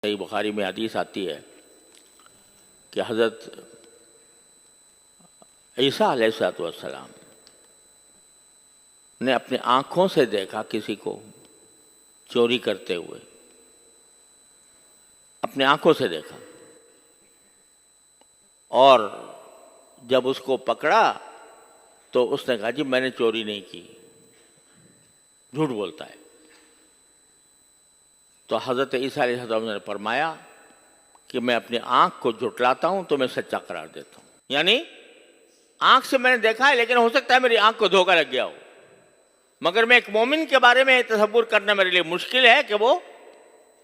صحیح بخاری میں حدیث آتی ہے کہ حضرت عیسیٰ علیہ السلام نے اپنی آنکھوں سے دیکھا کسی کو چوری کرتے ہوئے، اپنی آنکھوں سے دیکھا، اور جب اس کو پکڑا تو اس نے کہا جی میں نے چوری نہیں کی، جھوٹ بولتا ہے۔ تو حضرت عیسیٰ علیہ السلام نے فرمایا کہ میں اپنی آنکھ کو جھٹلاتا ہوں تو میں سچا قرار دیتا ہوں، یعنی آنکھ سے میں نے دیکھا ہے لیکن ہو سکتا ہے میری آنکھ کو دھوکہ لگ گیا ہو، مگر میں ایک مومن کے بارے میں تصور کرنا میرے لیے مشکل ہے کہ وہ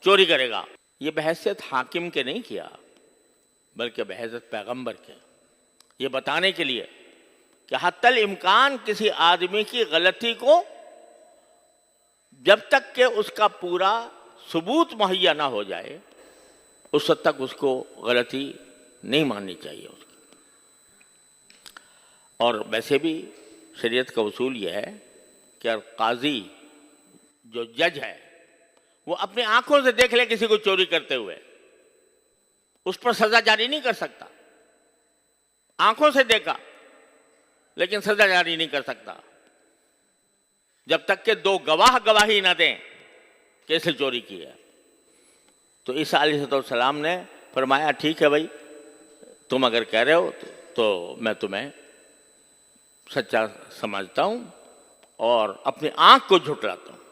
چوری کرے گا۔ یہ بحیثیت حاکم کے نہیں کیا بلکہ بحیثیت پیغمبر کے، یہ بتانے کے لیے کہ حتی الامکان کسی آدمی کی غلطی کو جب تک کہ اس کا پورا ثبوت مہیا نہ ہو جائے اس وقت تک اس کو غلطی نہیں ماننی چاہیے اس کی۔ اور ویسے بھی شریعت کا اصول یہ ہے کہ قاضی جو جج ہے وہ اپنی آنکھوں سے دیکھ لے کسی کو چوری کرتے ہوئے، اس پر سزا جاری نہیں کر سکتا۔ آنکھوں سے دیکھا لیکن سزا جاری نہیں کر سکتا جب تک کہ دو گواہ گواہی نہ دیں کہ اسے چوری کی ہے۔ تو عیسیٰ علیہ السلام نے فرمایا ٹھیک ہے بھائی، تم اگر کہہ رہے ہو تو میں تمہیں سچا سمجھتا ہوں اور اپنی آنکھ کو جھٹلاتا ہوں۔